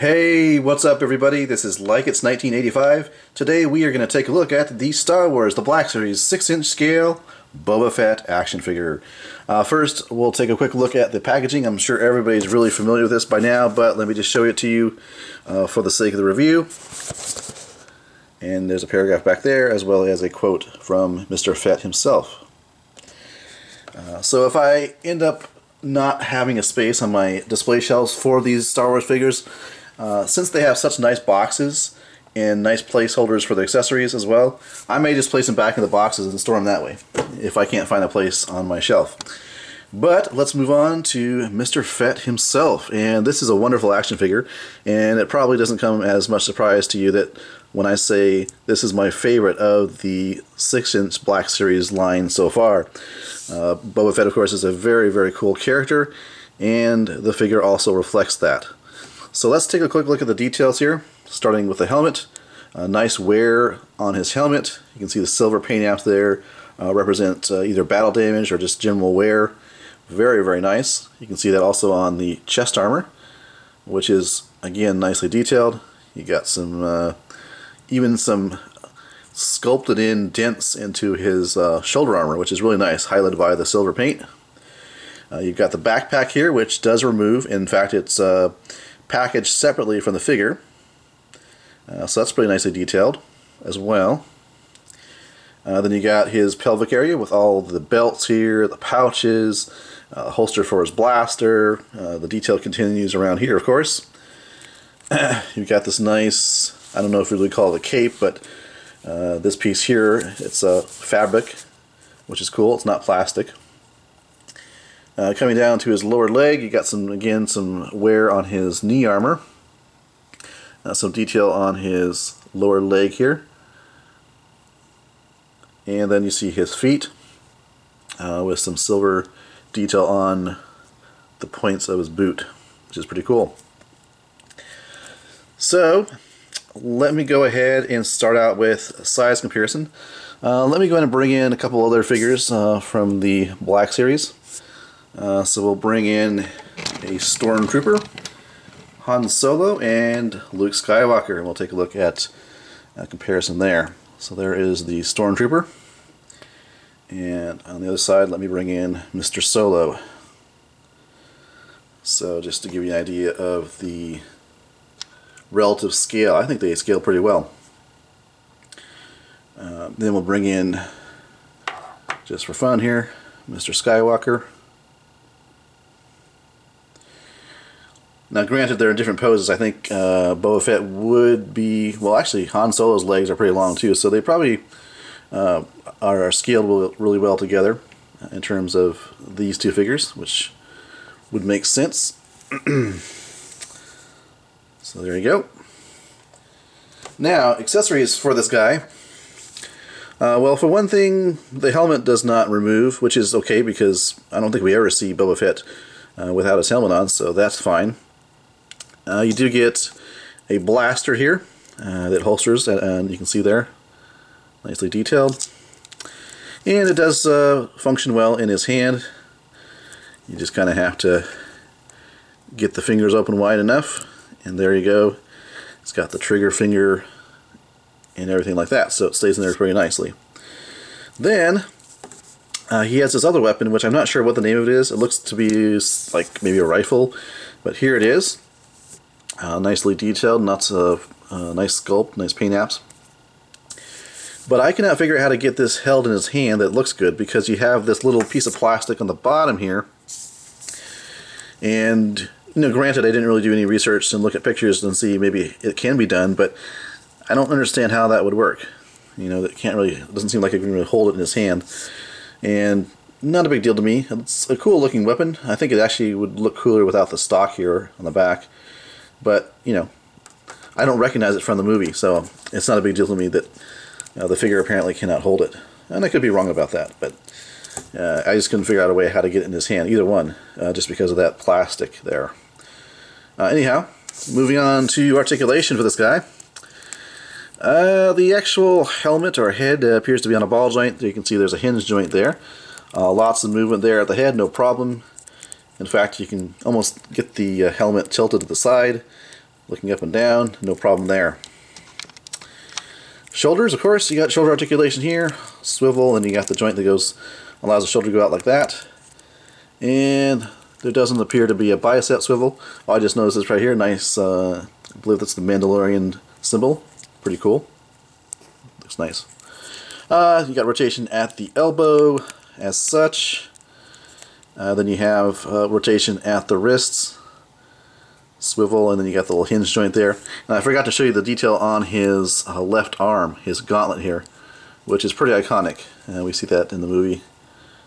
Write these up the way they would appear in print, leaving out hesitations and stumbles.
Hey, what's up everybody? This is Like It's 1985. Today we are going to take a look at the Star Wars The Black Series 6-inch scale Boba Fett action figure. First, we'll take a quick look at the packaging. I'm sure everybody's really familiar with this by now, but let me just show it to you for the sake of the review. And there's a paragraph back there, as well as a quote from Mr. Fett himself. So if I end up not having a space on my display shelves for these Star Wars figures, since they have such nice boxes and nice placeholders for the accessories as well, I may just place them back in the boxes and store them that way if I can't find a place on my shelf. But let's move on to Mr. Fett himself, and this is a wonderful action figure, and it probably doesn't come as much surprise to you that when I say this is my favorite of the 6-inch Black Series line so far. Boba Fett, of course, is a very, very cool character, and the figure also reflects that. So let's take a quick look at the details here, starting with the helmet. Nice wear on his helmet. You can see the silver paint out there represent either battle damage or just general wear. Very, very nice. You can see that also on the chest armor, which is, again, nicely detailed. You got some, even some sculpted in dents into his shoulder armor, which is really nice, highlighted by the silver paint. You've got the backpack here, which does remove. In fact, it's packaged separately from the figure. So that's pretty nicely detailed as well. Then you got his pelvic area with all the belts here, the pouches, holster for his blaster. The detail continues around here, of course. You've got this nice, I don't know if we really call it a cape, but this piece here, it's a fabric, which is cool. It's not plastic. Coming down to his lower leg, you got some, again, some wear on his knee armor. Some detail on his lower leg here. And then you see his feet with some silver detail on the points of his boot, which is pretty cool. So let me go ahead and start out with size comparison. Let me go ahead and bring in a couple other figures from the Black Series. So we'll bring in a Stormtrooper, Han Solo, and Luke Skywalker, and we'll take a look at a comparison there. So there is the Stormtrooper, and on the other side let me bring in Mr. Solo. So just to give you an idea of the relative scale, I think they scale pretty well. Then we'll bring in, just for fun here, Mr. Skywalker. Now granted, they're in different poses. I think Boba Fett would be, well actually Han Solo's legs are pretty long too, so they probably are scaled really well together in terms of these two figures, which would make sense. So there you go. Now, accessories for this guy. Well, for one thing, the helmet does not remove, which is okay because I don't think we ever see Boba Fett without his helmet on, so that's fine. You do get a blaster here that holsters, and you can see there, nicely detailed. And it does function well in his hand. You just kind of have to get the fingers open wide enough, and there you go. It's got the trigger finger and everything like that, so it stays in there pretty nicely. Then he has this other weapon, which I'm not sure what the name of it is. It looks to be like maybe a rifle, but here it is. Nicely detailed, lots of nice sculpt, nice paint apps. But I cannot figure out how to get this held in his hand that looks good, because you have this little piece of plastic on the bottom here. And, you know, granted, I didn't really do any research and look at pictures and see maybe it can be done, but I don't understand how that would work. You know, it doesn't seem like it can really hold it in his hand. And not a big deal to me. It's a cool looking weapon. I think it actually would look cooler without the stock here on the back. But, you know, I don't recognize it from the movie, so it's not a big deal to me that the figure apparently cannot hold it. And I could be wrong about that, but I just couldn't figure out a way how to get it in his hand, either one, just because of that plastic there. Anyhow, moving on to articulation for this guy. The actual helmet or head appears to be on a ball joint. You can see there's a hinge joint there. Lots of movement there at the head, no problem. In fact, you can almost get the helmet tilted to the side, Looking up and down, no problem there. Shoulders, of course, you got shoulder articulation here, swivel, and you got the joint that allows the shoulder to go out like that. And there doesn't appear to be a bicep swivel. Oh, I just noticed this right here, nice, I believe that's the Mandalorian symbol. Pretty cool. Looks nice. You got rotation at the elbow as such. Then you have rotation at the wrists. Swivel, and then you got the little hinge joint there. And I forgot to show you the detail on his left arm, his gauntlet here, which is pretty iconic. We see that in the movie.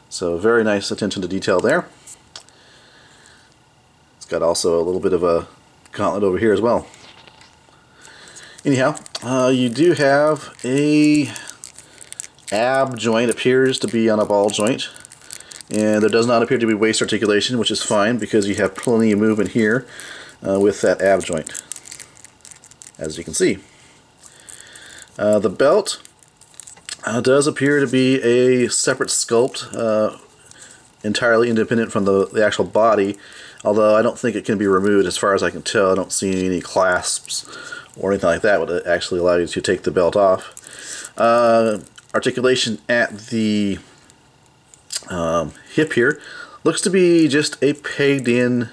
So very nice attention to detail there. It's got also a little bit of a gauntlet over here as well. Anyhow, you do have a ab joint, appears to be on a ball joint. And there does not appear to be waist articulation, which is fine because you have plenty of movement here. With that ab joint, as you can see. The belt does appear to be a separate sculpt, entirely independent from the actual body, although I don't think it can be removed as far as I can tell. I don't see any clasps or anything like that would actually allow you to take the belt off. Articulation at the hip here looks to be just a pegged in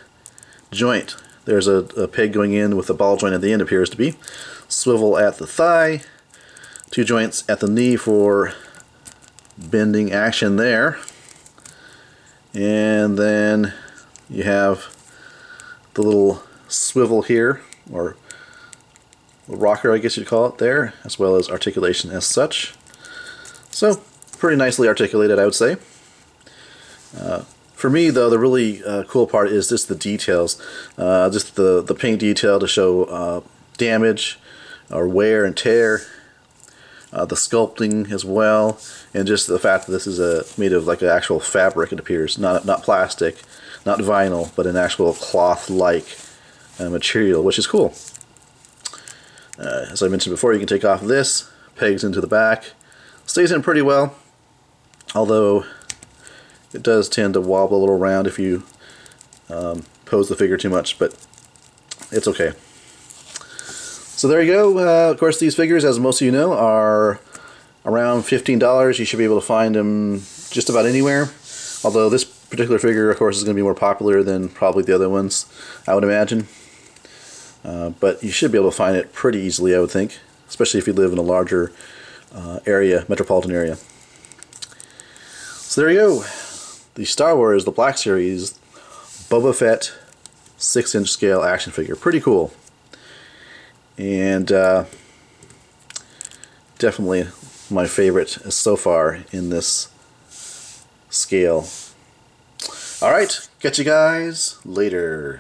joint. There's a peg going in with a ball joint at the end, appears to be. Swivel at the thigh. Two joints at the knee for bending action there. And then you have the little swivel here, or rocker I guess you'd call it there, as well as articulation as such. So, pretty nicely articulated, I would say. For me, though, the really cool part is just the details. Just the paint detail to show damage or wear and tear. The sculpting as well. And just the fact that this is made of like an actual fabric, it appears. Not plastic, not vinyl, but an actual cloth-like material, which is cool. As I mentioned before, you can take off this. Pegs into the back. Stays in pretty well. Although it does tend to wobble a little around if you pose the figure too much, but it's okay. So there you go. Of course, these figures, as most of you know, are around $15. You should be able to find them just about anywhere. Although this particular figure, of course, is going to be more popular than probably the other ones, I would imagine. But you should be able to find it pretty easily, I would think, especially if you live in a larger area, metropolitan area. So there you go. The Star Wars, the Black Series, Boba Fett 6-inch scale action figure. Pretty cool. And definitely my favorite so far in this scale. Alright, catch you guys later.